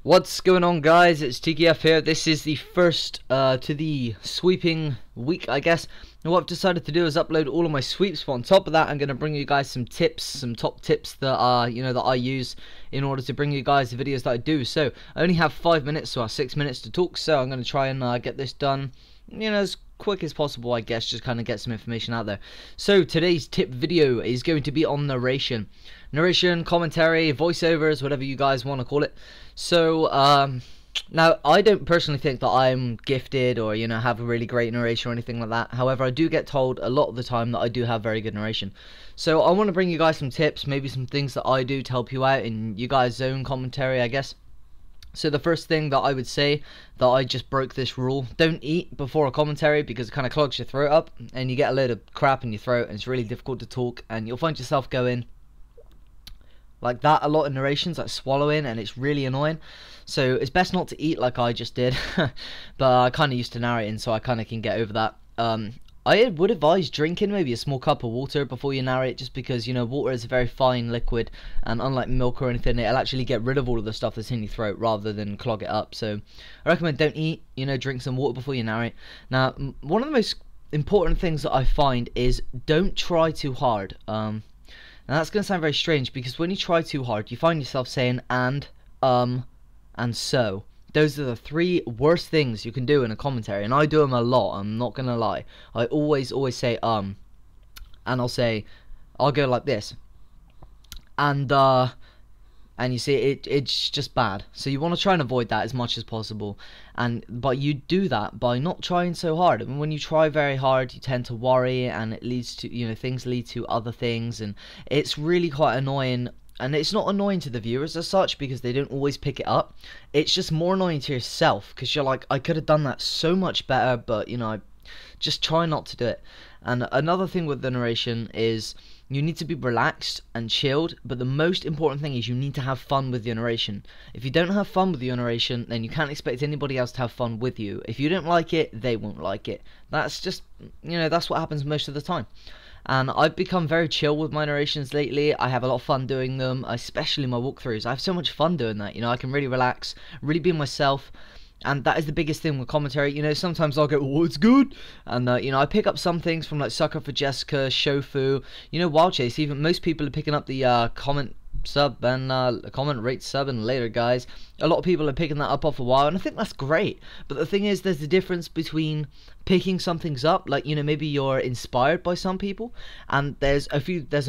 What's going on, guys? It's TKF here. This is the first to the sweeping week, I guess. And what I've decided to do is upload all of my sweeps, but on top of that I'm going to bring you guys some tips, some top tips that that I use in order to bring you guys the videos that I do. So I only have 5 minutes, so 6 minutes to talk, so I'm going to try and get this done, as quick as possible, I guess, just kind of get some information out there. So today's tip video is going to be on narration, commentary, voiceovers, whatever you guys want to call it. So now I don't personally think that I'm gifted or have a really great narration or anything like that. However, I do get told a lot of the time that I do have very good narration. So I want to bring you guys some tips, maybe some things that I do to help you out in you guys' own commentary, I guess. So the first thing that I would say, that I just broke this rule: don't eat before a commentary, because it kind of clogs your throat up and you get a load of crap in your throat and it's really difficult to talk, and you'll find yourself going like that a lot in narrations, like swallowing, and it's really annoying. So it's best not to eat like I just did. But I kind of used to narrating, so I kind of can get over that. I would advise drinking maybe a small cup of water before you narrate, just because water is a very fine liquid, and unlike milk or anything, it'll actually get rid of all of the stuff that's in your throat rather than clog it up. So I recommend don't eat, drink some water before you narrate. Now, one of the most important things that I find is don't try too hard. Now that's going to sound very strange, because when you try too hard, you find yourself saying and so. Those are the three worst things you can do in a commentary, and I do them a lot, I'm not going to lie. I always say and I'll go like this. And you see, it's just bad. So you want to try and avoid that as much as possible. But you do that by not trying so hard. And when you try very hard, you tend to worry, and it leads to, things lead to other things, and it's really quite annoying. And it's not annoying to the viewers as such, because they don't always pick it up. It's just more annoying to yourself, because you're like, I could have done that so much better, but I just try not to do it. And another thing with the narration is you need to be relaxed and chilled, but the most important thing is you need to have fun with your narration. If you don't have fun with your narration, then you can't expect anybody else to have fun with you. If you don't like it, they won't like it. That's just, that's what happens most of the time. And I've become very chill with my narrations lately. I have a lot of fun doing them, especially my walkthroughs. I have so much fun doing that. I can really relax, really be myself. And that is the biggest thing with commentary. Sometimes I'll go, oh, it's good. And, I pick up some things from, like, Sucker for Jessica, Shofu, Wild Chase. Even most people are picking up the comment, sub, and comment, rate, sub, and later, guys. A lot of people are picking that up off a while, and I think that's great. But the thing is, there's a difference between picking some things up, like, maybe you're inspired by some people, and there's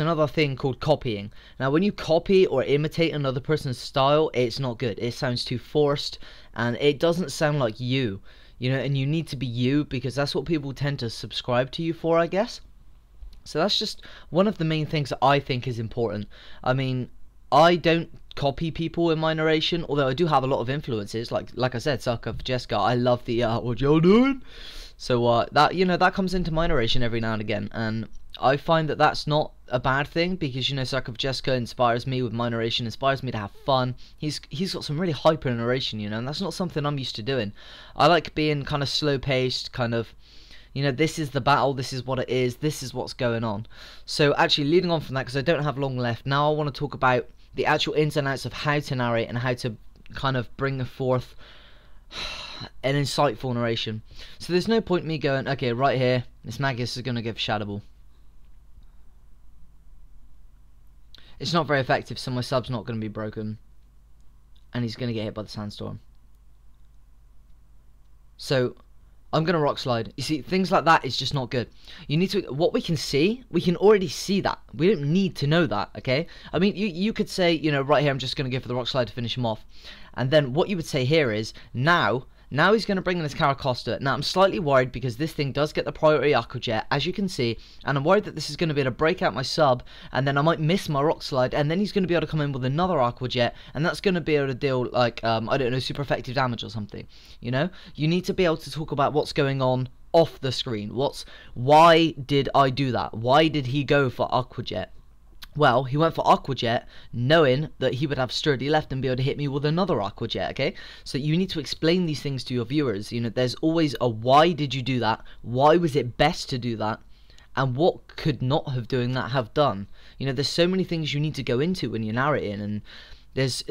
another thing called copying. Now, when you copy or imitate another person's style, it's not good. It sounds too forced, and it doesn't sound like you, and you need to be you, because that's what people tend to subscribe to you for, I guess. So that's just one of the main things that I think is important. I mean, I don't copy people in my narration, although I do have a lot of influences, like I said, Sucker for Jessica. I love the what y'all doing? So that that comes into my narration every now and again, and I find that that's not a bad thing, because Sucker for Jessica inspires me with my narration, inspires me to have fun. He's got some really hyper narration, and that's not something I'm used to doing. I like being kind of slow paced, kind of, this is the battle, this is what it is, this is what's going on. So actually, leading on from that, because I don't have long left, now I want to talk about the actual ins and outs of how to narrate and how to kind of bring forth an insightful narration. So there's no point me going, okay, right here, this Magus is going to give Shadowball. It's not very effective, so my sub's not going to be broken, and he's going to get hit by the sandstorm. So I'm going to rock slide. You see, things like that is just not good. You need to, what we can see, we can already see that. We don't need to know that, okay? I mean, you could say, right here, I'm just going to go for the rock slide to finish him off. And then what you would say here is, now he's going to bring in his Caracosta. Now, I'm slightly worried, because this thing does get the priority Aqua Jet, as you can see, and I'm worried that this is going to be able to break out my sub, and then I might miss my rock slide, and then he's going to be able to come in with another Aqua Jet, and that's going to be able to deal, like, I don't know, super effective damage or something, You need to be able to talk about what's going on off the screen. Why did I do that? Why did he go for Aqua Jet? Well, he went for Aqua Jet knowing that he would have sturdy left and be able to hit me with another Aqua Jet, okay? So you need to explain these things to your viewers. There's always a why did you do that? Why was it best to do that? And what could not have doing that have done? There's so many things you need to go into when you're narrating, and there's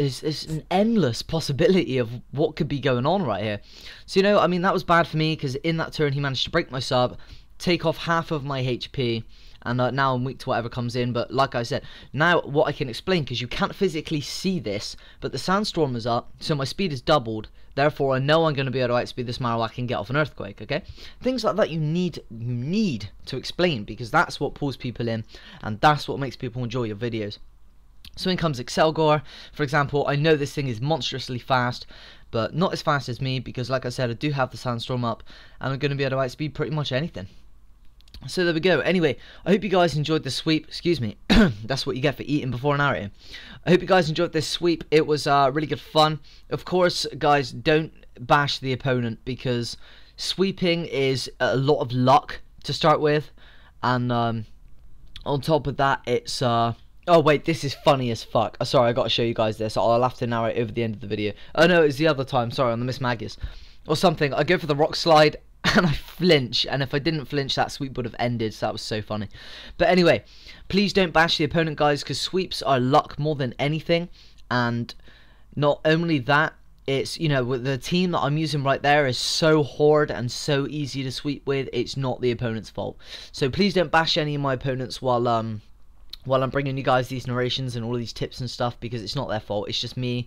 an endless possibility of what could be going on right here. So, you know, I mean, that was bad for me, because in that turn he managed to break my sub, take off half of my HP, and now I'm weak to whatever comes in. But like I said, now what I can explain, because you can't physically see this, but the sandstorm is up, so my speed is doubled. Therefore, I know I'm going to be able to outspeed this Marowak and get off an earthquake. Okay, things like that you need to explain, because that's what pulls people in, and that's what makes people enjoy your videos. So in comes Excelgor, for example. I know this thing is monstrously fast, but not as fast as me, because like I said, I do have the sandstorm up, and I'm going to be able to outspeed pretty much anything. So there we go. Anyway, I hope you guys enjoyed the sweep. Excuse me. That's what you get for eating before narrating. I hope you guys enjoyed this sweep. It was really good fun. Of course, guys, don't bash the opponent, because sweeping is a lot of luck to start with, and on top of that, it's oh wait, this is funny as fuck. Sorry, I got to show you guys this. I'll have to narrate over the end of the video. Oh no, it's the other time. Sorry, on the Miss Maggies or something. I go for the rock slide and I flinch, and if I didn't flinch, that sweep would have ended. So that was so funny. But anyway, please don't bash the opponent, guys, because sweeps are luck more than anything. And not only that, it's, you know, with the team that I'm using right there is so hard and so easy to sweep with. It's not the opponent's fault. So please don't bash any of my opponents while I'm bringing you guys these narrations and all these tips and stuff, because it's not their fault. It's just me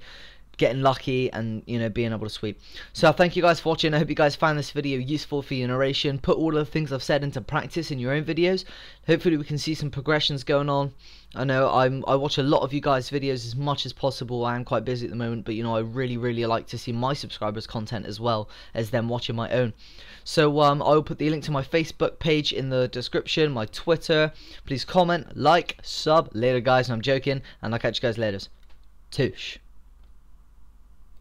getting lucky and, you know, being able to sweep. So thank you guys for watching. I hope you guys found this video useful for your narration. Put all of the things I've said into practice in your own videos. Hopefully we can see some progressions going on. I know I watch a lot of you guys' videos as much as possible. I am quite busy at the moment, but you know, I really like to see my subscribers' content as well as them watching my own. So I'll put the link to my Facebook page in the description, my Twitter. Please comment, like, sub. Later guys, and I'm joking, and I'll catch you guys later. Toosh.